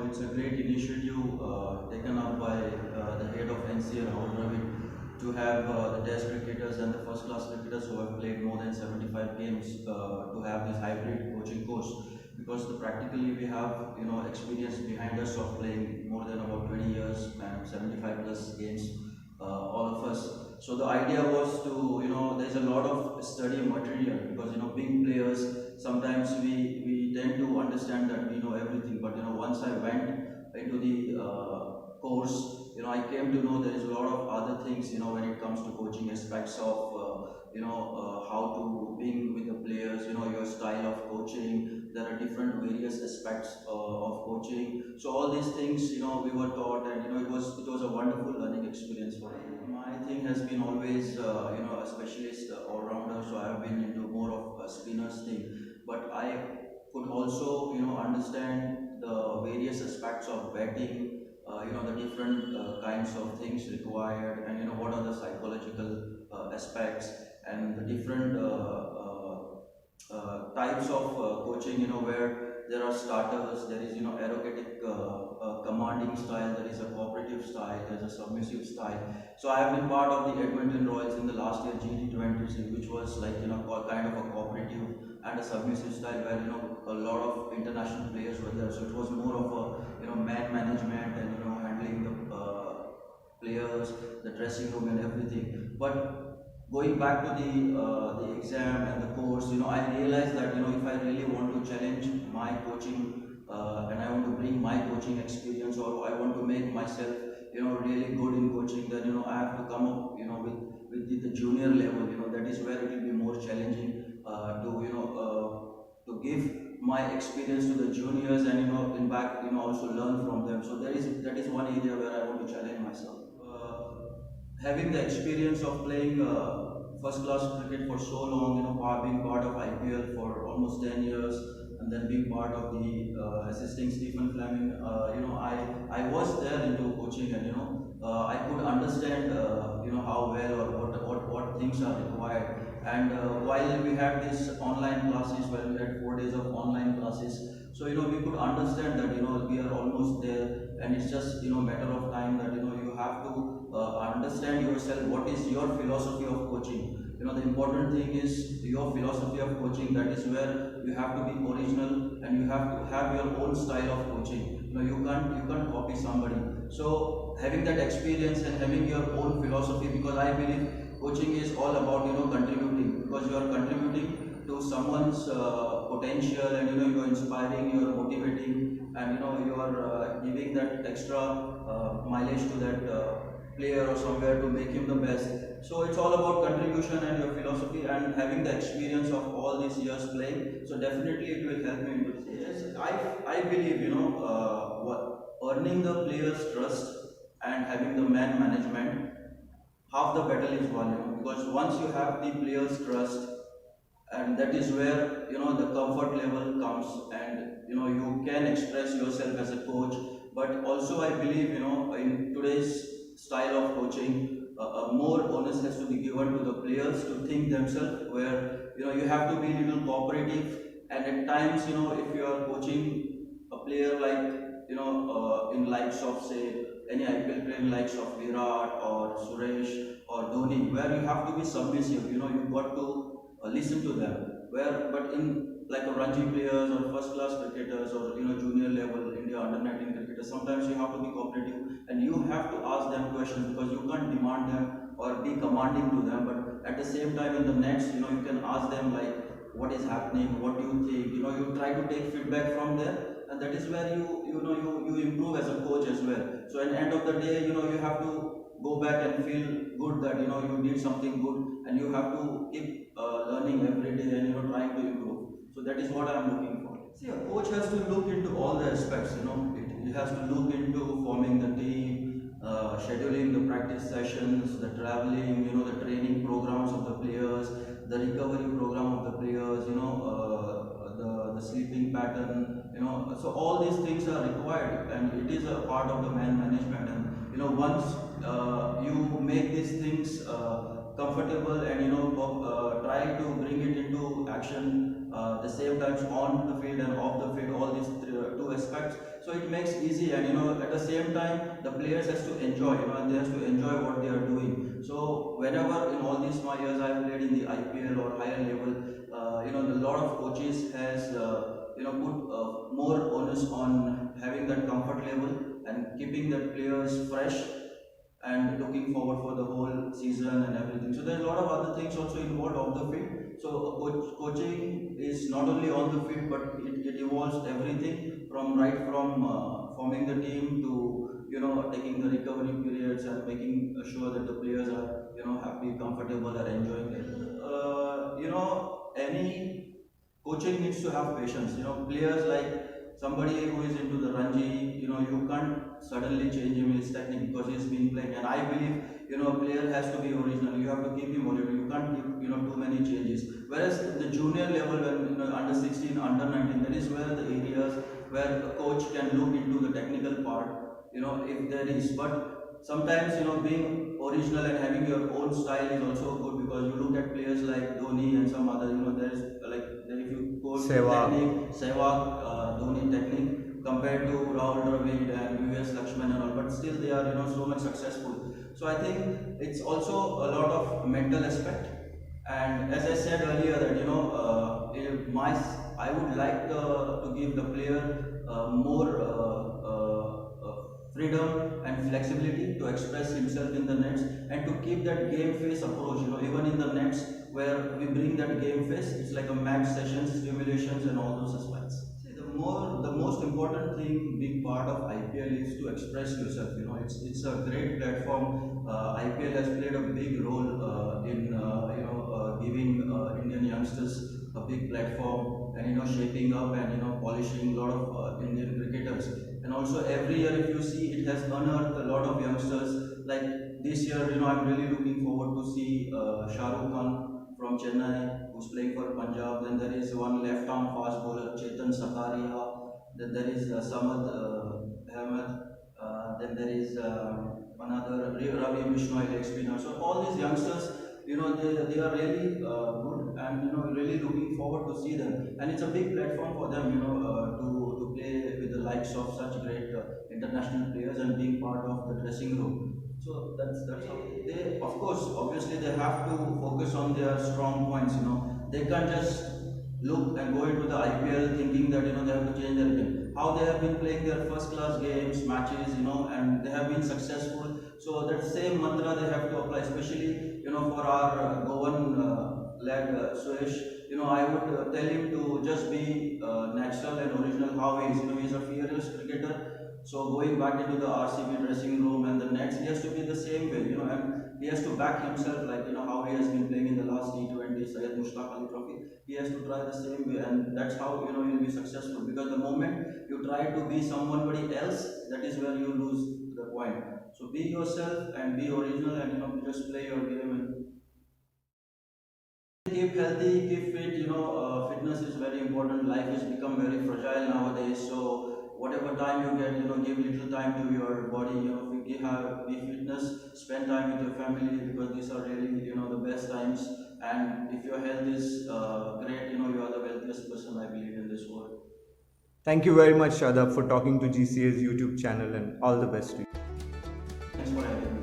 it's a great initiative taken up by the head of NCA to have the test cricketers and the first class cricketers who have played more than 75 games to have this hybrid coaching course, because practically we have experience behind us of playing more than about 20 years and 75 plus games, all of us. So the idea was to, there's a lot of study material, because being players, sometimes we tend to understand that we know everything, but once I went into the course, I came to know there is a lot of other things, when it comes to coaching aspects of, how to being with the players, your style of coaching. There are different various aspects of coaching. So all these things, we were taught, and it was a wonderful learning experience for me. My thing has been always, a specialist all-rounder, so I have been into more of a spinner's thing. But I could also, understand the various aspects of batting, the different kinds of things required, and what are the psychological aspects, and the different types of coaching, where there are starters, there is erratic commanding style, there is a cooperative style, there is a submissive style. So I have been part of the Edmonton Royals in the last year GT20, which was like kind of a cooperative and a submissive style, where a lot of international players were there. So it was more of a man management, and handling the players, the dressing room, and everything. But going back to the exam and the course, I realized that if I really want to challenge my coaching, and I want to bring my coaching experience, or I want to make myself really good in coaching, then I have to come up with the junior level. That is where it will be more challenging to give my experience to the juniors, and in fact also learn from them. So that is one area where I want to challenge myself. Having the experience of playing first class cricket for so long, being part of IPL for almost 10 years, and then being part of the assisting Stephen Fleming, I was there into coaching, and I could understand how well, or what things are required. And while we had these online classes, while we had 4 days of online classes, so we could understand that we are almost there, and it's just matter of time that you have to understand yourself, what is your philosophy of coaching. The important thing is your philosophy of coaching. That is where you have to be original, and you have to have your own style of coaching. You can't copy somebody. So having that experience and having your own philosophy, because I believe coaching is all about contributing, because you are contributing to someone's potential, and you are inspiring, you are motivating, and you are giving that extra mileage to that player or somewhere to make him the best. So it's all about contribution and your philosophy, and having the experience of all these years playing. So definitely it will help me into this. Yes, I believe earning the players' trust and having the man management, half the battle is won. Because once you have the players' trust, and that is where the comfort level comes, and you can express yourself as a coach. But also I believe in today's style of coaching, more onus has to be given to the players to think themselves, where you have to be a little cooperative. And at times if you are coaching a player like in likes of, say, any IPL player, likes of Virat or Suresh or Dhoni, where you have to be submissive, you've got to listen to them. But in like a Ranji players or first class cricketers, or junior level India under-19 cricketers, sometimes you have to be cooperative, and you have to ask them questions, because you can't demand them or be commanding to them. But at the same time, in the nets, you can ask them like, what is happening, what do you think, you try to take feedback from there, and that is where you improve as a coach as well. So at the end of the day, you have to go back and feel good that you did something good, and you have to keep learning every day, and trying to improve. So that is what I am looking for. See, a coach has to look into all the aspects. It has to look into forming the team, scheduling the practice sessions, the traveling, the training programs of the players, the recovery program of the players, the sleeping pattern, so all these things are required, and it is a part of the man management. And once you make these things comfortable, and try to bring it into action, the same times on the field and off the field, all these two aspects, so it makes easy, and at the same time the players has to enjoy, and they has to enjoy what they are doing. So whenever in all these my years I have played in the IPL or higher level, a lot of coaches has put more onus on having that comfort level and keeping that players fresh and looking forward for the whole season and everything. So there's a lot of other things also involved off the field. So coaching is not only on the field, but it involves everything from forming the team to taking the recovery periods and making sure that the players are happy, comfortable, and enjoying it. Any coaching needs to have patience. Players like somebody who is into the Ranji, you can't suddenly change him his technique because he's been playing. And I believe, a player has to be original. You have to keep him original. You can't keep, too many changes. Whereas the junior level, when under 16, under 19, that is where the areas where a coach can look into the technical part, if there is. But sometimes, being original and having your own style is also good, because you look at players like Dhoni and some other, there is like if you go to technique, Sehwag, Dhoni technique compared to Rahul Dravid and US Lakshman and all, but still they are so much successful. So I think it's also a lot of mental aspect. And as I said earlier, that I would like to give the player more freedom and flexibility to express himself in the nets and to keep that game face approach. Even in the nets where we bring that game face, it's like a match sessions, simulations, and all those aspects. See, the most important thing being part of IPL is to express yourself. It's a great platform. IPL has played a big role in giving Indian youngsters a big platform, and shaping up and polishing a lot of Indian cricketers. And also every year, if you see, it has unearthed a lot of youngsters. Like this year, I'm really looking forward to see Shah Rukh Khan from Chennai, who's playing for Punjab. Then there is one left-arm fast bowler, Chetan Sakaria. Then there is Samad Ahmed. Then there is another Ravi Bishnoi leg spinner. So all these youngsters, they are really good, and really looking forward to see them. And it's a big platform for them, to play with the likes of such great international players and being part of the dressing room. So that's how they, of course, obviously they have to focus on their strong points. They can't just look and go into the IPL thinking that they have to change their game. How they have been playing their first class games, matches, and they have been successful. So that same mantra they have to apply, especially for our Goan lad Suresh. I would tell him to just be natural and original how he is. He's a fearless cricketer. So going back into the RCB dressing room and the nets, he has to be the same way, and he has to back himself, like how he has been playing in the last T20 Syed Mushtaq Ali Trophy. He has to try the same way, and that's how he'll be successful. Because the moment you try to be somebody else, that is where you lose the point. So be yourself and be original, and just play your game and keep healthy, keep fit. Fitness is very important. Life has become very fragile nowadays. So whatever time you get, give little time to your body. Be fitness, spend time with your family, because these are really the best times. And if your health is great, you are the wealthiest person, I believe, in this world. Thank you very much, Shadab, for talking to GCA's YouTube channel, and all the best to you. Thanks for having me.